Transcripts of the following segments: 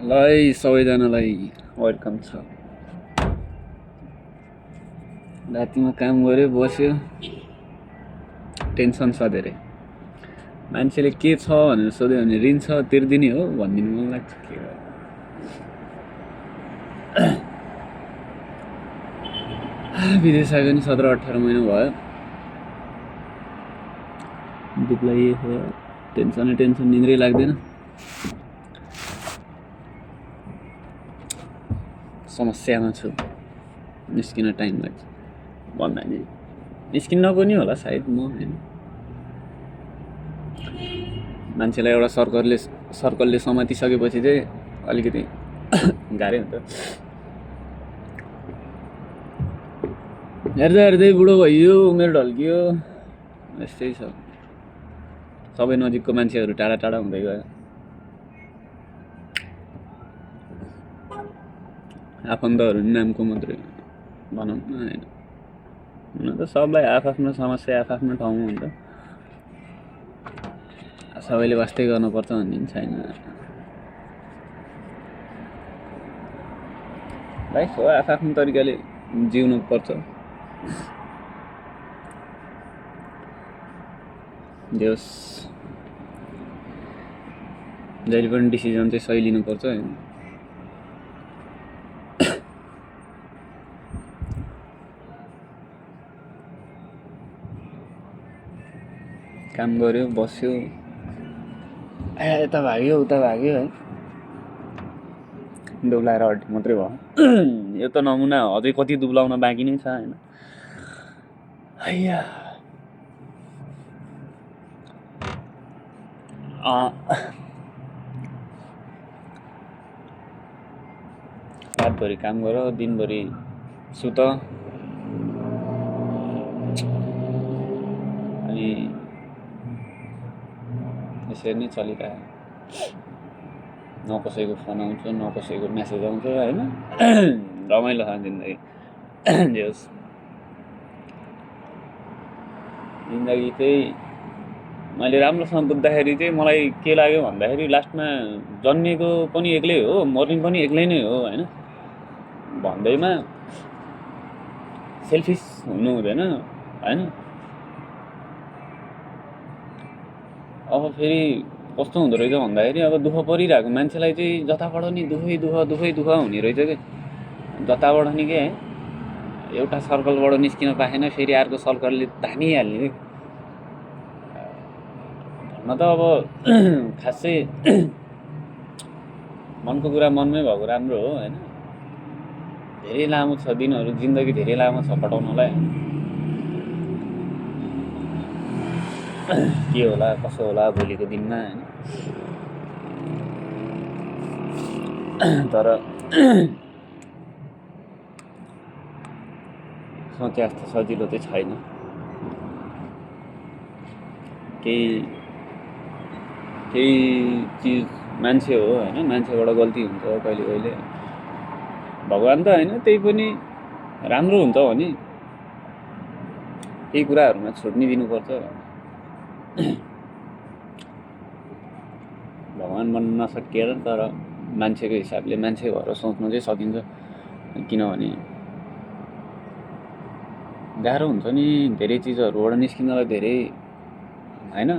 ल है सबैजनालाई वेलकम छ। रातिमा काम गर्यो बस्यो, टेन्सन छ धेरै। मान्छेले के छ भनेर सोध्यो भने ऋण छ तिर्दिने हो भनिदिनु मन लाग्छ। के विदेश आएको नि 17-18 महिना भयो। दुखलाई टेन्सन निन्द्रै लाग्दैन। समस्यामा छु, निस्किन टाइम लाग्छ भन्दा नि निस्किन्न पनि होला सायद म हैन। मान्छेलाई एउटा सर्कलले समातिसकेपछि चाहिँ अलिकति गाह्रै हुन्छ। हेर्दै बुढो भइयो, उमेर ढल्कियो, यस्तै छ। सबै नजिकको मान्छेहरू टाढा टाढा हुँदै गयो। आफन्तहरू नामको मात्रै भनौँ न हैन। हुन त सबलाई आफ्नो समस्या आफ्नो ठाउँमा हुन्छ। सबैले वास्तै गर्नुपर्छ भन्ने छैन। लाइफ हो, आफ्नो तरिकाले जिउनु पर्छ। देश जहिले पनि डिसिजन चाहिँ सही लिनुपर्छ हैन। काम गर्यो बस्यो, यता भाग्यो उता भाग्यो है, दुब्लाएर हड्डी मात्रै भयो। यो त नमुना अझै कति दुब्लाउन बाँकी नै छ हैन। हैया रातभरि काम गर, दिनभरि सुत, अनि यसरी नै चलिरह्यो। न कसैको फोन आउँछ न कसैको मेसेज आउँछ हैन। रमाइलो छ जिन्दगी। जे होस् जिन्दगी चाहिँ मैले राम्रोसँग बुझ्दाखेरि चाहिँ मलाई के लाग्यो भन्दाखेरि लास्टमा जन्मेको पनि एक्लै हो, मर्ने पनि एक्लै नै हो हैन भन्दैमा सेल्फिस हुनु हुँदैन हैन। अब फेरि कस्तो हुँदो रहेछ भन्दाखेरि अब दुःख परिरहेको मान्छेलाई चाहिँ जताबाट नि दुःखै दुःख हुने रहेछ कि जताबाट नि के एउटा सर्कलबाट निस्किन पाएन फेरि अर्को सर्कलले धानिहाल्ने। भन्न त अब खासै मनको कुरा मनमै भएको राम्रो हो हैन। धेरै लामो छ दिनहरू, जिन्दगी धेरै लामो छ कटाउनलाई। के होला कसो होला भोलिको दिनमा हैन। तर सोचे जस्तो सजिलो चाहिँ छैन। केही चिज मान्छे हो हैन, मान्छेबाट गल्ती हुन्छ कहिले कहिले। भगवान त हैन त्यही पनि राम्रो हुन्छ भने केही कुराहरूमा छुट नि दिनुपर्छ। भगवान बन्न नसकिएर तर मान्छेको हिसाबले मान्छे भएर सोच्नु चाहिँ सकिन्छ। किनभने गाह्रो हुन्छ नि धेरै चिजहरूबाट निस्किनलाई धेरै हैन।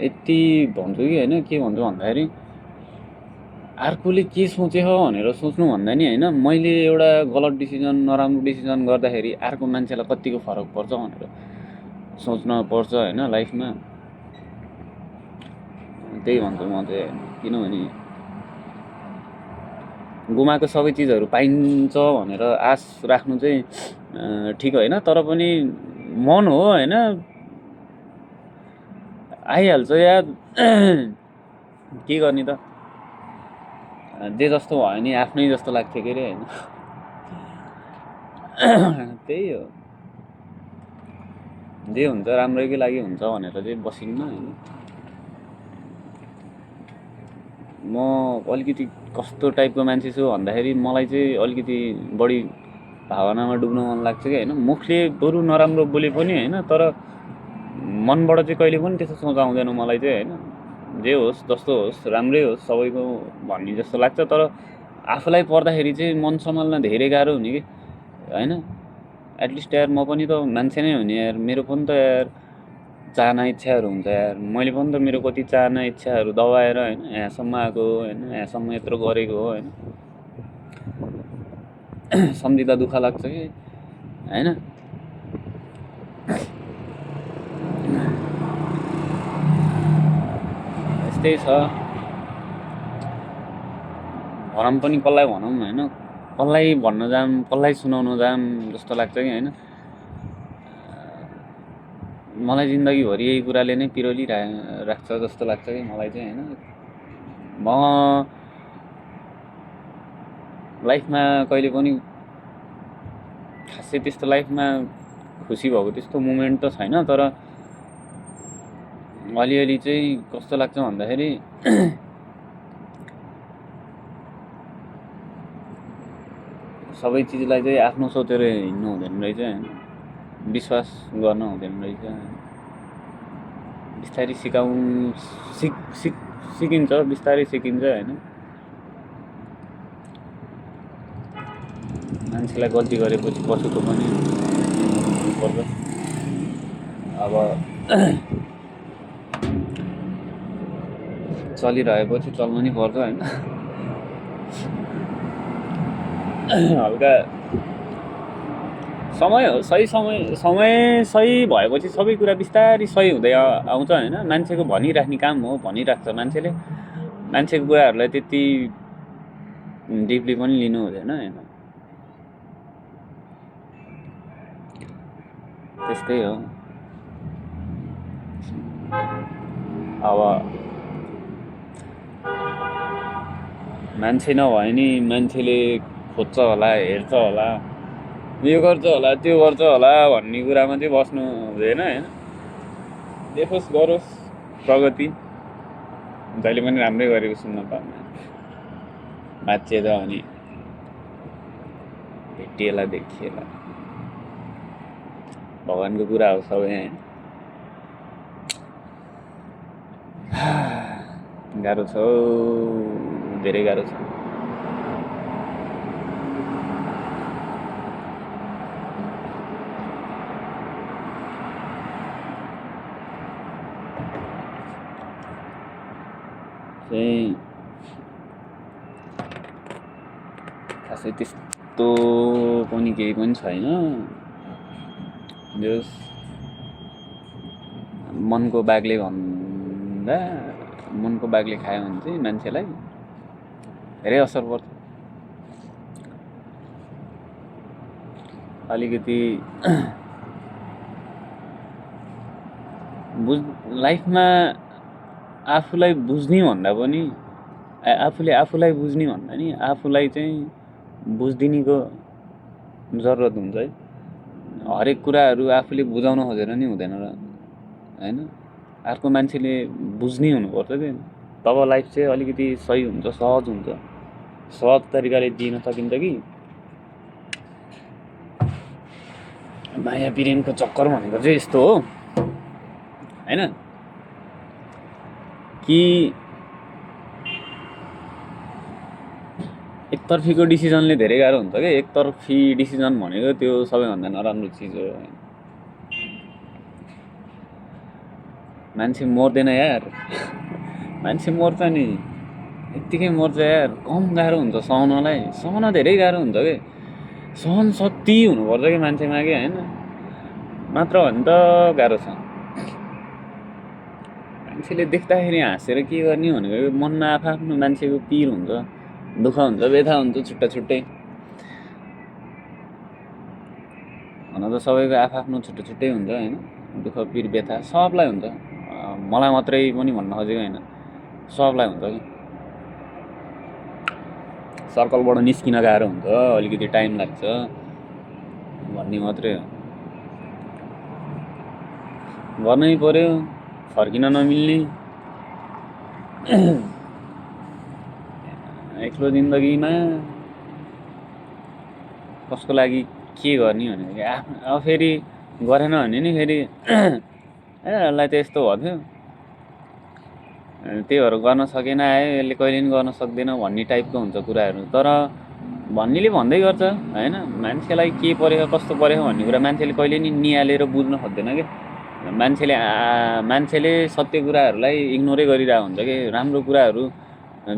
यति भन्छु कि हैन, के भन्छु भन्दाखेरि अर्कोले के सोचेछ भनेर सोच्नु भन्दा नि हैन, मैले एउटा गलत डिसिजन नराम्रो डिसिजन गर्दाखेरि अर्को मान्छेलाई कतिको फरक पर्छ भनेर सोच्न पर्छ हैन लाइफमा। त्यही भन्छु म चाहिँ, किनभने गुमाएको सबै चिजहरू पाइन्छ भनेर आश राख्नु चाहिँ ठिक होइन। तर पनि मन हो हैन, आइहाल्छ याद। के गर्ने त, जे जस्तो भयो नि आफ्नै जस्तो लाग्थ्यो के अरे हैन। त्यही हो, जे हुन्छ राम्रैकै लागि हुन्छ भनेर चाहिँ बसिन्न हैन। म अलिकति कस्तो टाइपको मान्छे छु भन्दाखेरि मलाई चाहिँ अलिकति बढी भावनामा डुब्न मन लाग्छ कि हैन। मुखले बरु नराम्रो बोले पनि हैन, तर मनबाट चाहिँ कहिले पनि त्यस्तो सोच आउँदैन मलाई चाहिँ हैन। जे होस् जस्तो होस् राम्रै होस् सबैको भन्ने जस्तो लाग्छ। तर आफूलाई पर्दाखेरि चाहिँ मन सम्हाल्न धेरै गाह्रो हुने कि होइन। एटलिस्ट यार म पनि त मान्छे नै हो नि यार, मेरो पनि त यार चाहना इच्छाहरू हुन्छ यार। मैले पनि त मेरो कति चाहना इच्छाहरू दबाएर होइन यहाँसम्म आएको हो होइन, यहाँसम्म यत्रो गरेको हो होइन। सम्झिँदा दुःख लाग्छ कि होइन। यस्तै छ, भनौँ पनि कसलाई भनौँ होइन, कसलाई भन्न जाम कसलाई सुनाउन जाम जस्तो लाग्छ कि होइन। मलाई जिन्दगीभरि यही कुराले नै पिरोली राख्छ जस्तो लाग्छ कि मलाई चाहिँ होइन। म लाइफमा कहिले पनि खासै त्यस्तो लाइफमा खुसी भएको त्यस्तो मोमेन्ट त छैन। तर अलिअलि चाहिँ कस्तो लाग्छ भन्दाखेरि सबै चिजलाई चाहिँ आफ्नो सोचेर हिँड्नु हुँदैन रहेछ होइन, विश्वास गर्न हुँदैन रहेछ। बिस्तारै सिकिन्छ, बिस्तारै सिकिन्छ होइन। मान्छेलाई गल्ती गरेपछि पछुतो पनि पर्छ। अब चलिरहेपछि चल्नु नि पर्छ होइन। हल्का समय सही भएपछि सबै कुरा बिस्तारै सही हुँदै आउँछ होइन। मान्छेको भनिराख्ने काम हो, भनिराख्छ मान्छेले। मान्छेको कुराहरूलाई त्यति डिपली पनि लिनु हुँदैन होइन। त्यस्तै हो। अब मान्छे नभए नि मान्छेले खोज्छ होला, हेर्छ होला, यो गर्छ होला, त्यो गर्छ होला भन्ने कुरामा चाहिँ बस्नु हुँदैन होइन। देखोस् गरोस् प्रगति, जहिले पनि राम्रै गरेको सुन्न पाउने। बाँचिएदा अनि भेटिएला देखिएला, भगवानको कुरा हो सबै होइन। गाह्रो छ, धेरै गाह्रो छ। चाहिँ खासै त्यस्तो पनि केही पनि छैन। जस मनको बागले भन्दा मनको बागले खायो भने चाहिँ मान्छेलाई धेरै असर पर्छ। अलिकति लाइफमा आफूलाई बुझ्ने भन्दा पनि आफूले आफूलाई बुझ्ने भन्दा नि आफूलाई चाहिँ बुझिदिनेको जरुरत हुन्छ है। हरेक कुराहरू आफूले बुझाउन खोजेर नि हुँदैन र होइन, अर्को मान्छेले बुझ्ने हुनुपर्छ कि तब लाइफ चाहिँ अलिकति सही हुन्छ, सहज हुन्छ, सहज तरिकाले जिन सकिन्छ। कि माया प्रेमको चक्कर भनेको चाहिँ यस्तो हो होइन कि एकतर्फीको डिसिजनले धेरै गाह्रो हुन्छ क्या। एकतर्फी डिसिजन भनेको त्यो सबैभन्दा नराम्रो चिज हो। मान्छे मर्दैन यार, मान्छे मर्छ नि, यत्तिकै मर्छ यार। कम गाह्रो हुन्छ सहनलाई, सहन धेरै गाह्रो हुन्छ कि। सहन शक्ति हुनुपर्छ कि मान्छेमा कि होइन, मात्र भने त गाह्रो छ। मान्छेले देख्दाखेरि हाँसेर के गर्ने भनेको मनमा आफ्नो मान्छेको पिर हुन्छ, दुःख हुन्छ, व्यथा हुन्छ छुट्टा छुट्टै। हुन त सबैको आफ्नो छुट्टै छुट्टै हुन्छ होइन, दुःख पिर व्यथा सबलाई हुन्छ। मलाई मात्रै पनि भन्न खोजेको होइन, सबलाई हुन्छ कि। सर्कलबाट निस्किन गाह्रो हुन्छ, अलिकति टाइम लाग्छ भन्ने मात्रै हो। गर्नै पर्यो, फर्किन नमिल्ने एक्लो जिन्दगीमा कसको लागि के गर्ने भनेको अब फेरि गरेन भने नि फेरि यसलाई त यस्तो भयो थियो, त्यही भएर गर्न सकेन आयो, यसले कहिले पनि गर्न सक्दैन भन्ने टाइपको हुन्छ कुराहरू। तर भन्नेले भन्दै गर्छ होइन, मान्छेलाई के पऱ्यो कस्तो पऱ्यो भन्ने कुरा मान्छेले कहिले नि निहालेर बुझ्न खोज्दैन कि। मान्छेले सत्य कुराहरूलाई इग्नोरै गरिरहेको हुन्छ कि। राम्रो कुराहरू,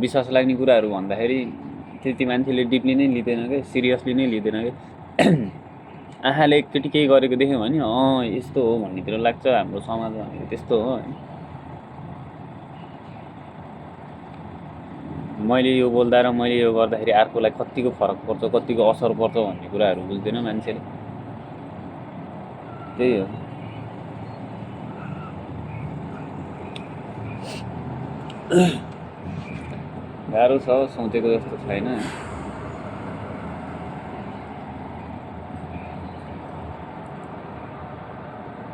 विश्वास लाग्ने कुराहरू भन्दाखेरि त्यति मान्छेले डिपली नै लिँदैन कि, सिरियसली नै लिँदैन कि। आँखाले एकचोटि केही गरेको देख्यो भने यस्तो हो भन्नेतिर लाग्छ। हाम्रो समाज भनेको त्यस्तो हो होइन। मैले यो बोल्दा र मैले यो गर्दाखेरि अर्कोलाई कतिको फरक पर्छ, कतिको असर पर्छ भन्ने कुराहरू बुझ्दैन मान्छेले। त्यही हो। गाह्रो छ, सोचेको जस्तो छैन।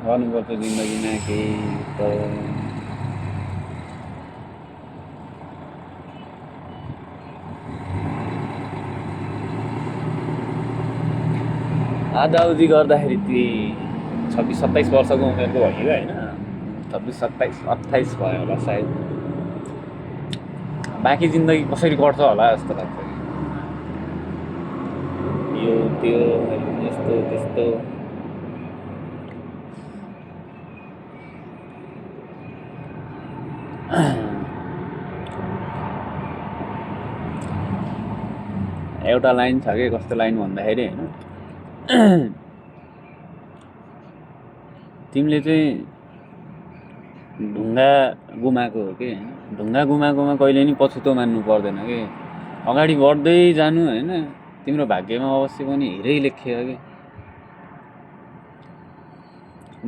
गर्नुपर्छ जिन्दगीमा केही त। आधाउधी गर्दाखेरि ती 26-27 वर्षको उमेरको भयो होइन, 26-27-28 भयो होला सायद। बाँकी जिन्दगी कसरी कट्छ होला जस्तो लाग्छ। यो त्यो यस्तो त्यस्तो एउटा लाइन छ कि, कस्तो लाइन भन्दाखेरि होइन, तिमीले चाहिँ ढुङ्गा गुमाएको हो कि होइन, ढुङ्गा गुमाएकोमा कहिले नि पछुतो मान्नु पर्दैन कि। अगाडि बढ्दै जानु होइन, तिम्रो भाग्यमा अवश्य पनि हिरै लेखियो कि।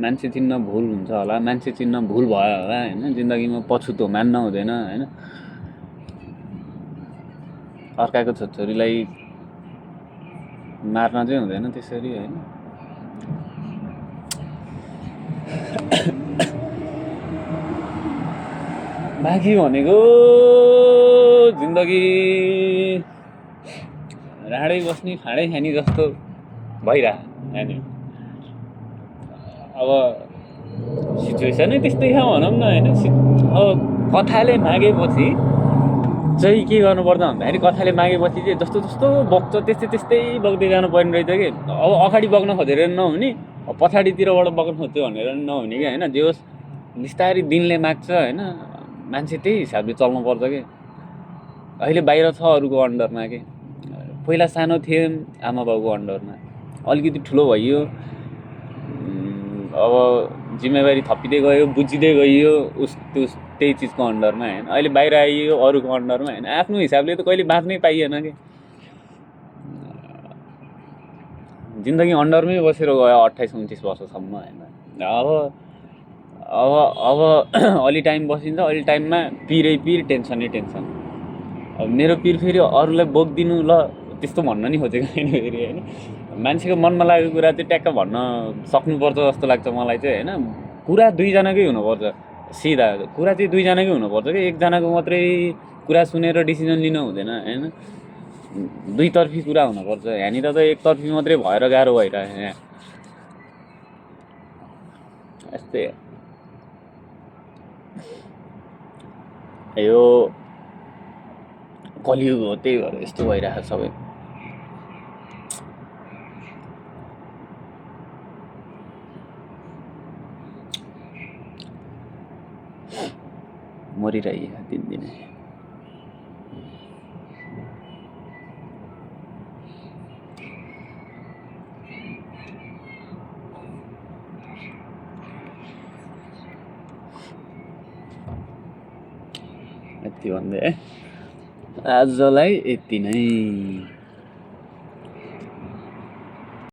मान्छे चिन्न भुल हुन्छ होला, मान्छे चिन्न भुल भयो होला होइन, जिन्दगीमा पछुतो मान्न हुँदैन होइन। अर्काको छोरीलाई मार्न चाहिँ हुँदैन त्यसरी होइन। बाँकी भनेको जिन्दगी राडै बस्ने फाँडै खाने जस्तो भइरह होइन। अब सिचुएसनै त्यस्तै छ भनौँ न होइन। अब कथाले मागेपछि चाहिँ के गर्नुपर्छ भन्दाखेरि, कथाले मागेपछि चाहिँ जस्तो जस्तो बग्छ त्यस्तै त्यस्तै बग्दै जानु पर्ने रहेछ कि। अब अगाडि बग्न खोजेर नहुने, पछाडितिरबाट बग्न खोज्यो भनेर नहुने कि होइन। जे होस् बिस्तारै दिनले माग्छ होइन, मान्छे त्यही हिसाबले चल्नुपर्छ कि। अहिले बाहिर छ अरूको अन्डरमा कि, पहिला सानो थिएँ आमा बाउको अन्डरमा, अलिकति ठुलो भइयो, अब जिम्मेवारी थपिँदै गयो, बुझिँदै गइयो त्यही चिजको अन्डरमा होइन। अहिले बाहिर आइयो अरूको अन्डरमा होइन, आफ्नो हिसाबले त कहिले बाँच्नै पाइएन कि। जिन्दगी अन्डरमै बसेर गयो 28-29 वर्षसम्म होइन। अब अब अब अलि टाइम बसिन्छ, अलि टाइममा पिरै पिर, टेन्सनै टेन्सन। अब मेरो पिर फेरि अरूलाई बोकिदिनु ल त्यस्तो भन्न नि खोजेको होइन फेरि होइन। मान्छेको मनमा लागेको कुरा चाहिँ ट्याक्क भन्न सक्नुपर्छ जस्तो लाग्छ मलाई चाहिँ होइन। कुरा दुईजनाकै हुनुपर्छ, सिधा कुरा चाहिँ दुईजनाकै हुनुपर्छ कि। एकजनाको मात्रै कुरा सुनेर डिसिजन लिनु हुँदैन होइन। दुईतर्फी कुरा हुनुपर्छ। यहाँनिर त एकतर्फी मात्रै भएर गाह्रो भइरहेको यहाँ। यस्तै यो कलियुग हो, त्यही भएर यस्तो भइरहेको सबै। मरिरहेको दिनदिनै। यति भन्दै है आजलाई यति नै।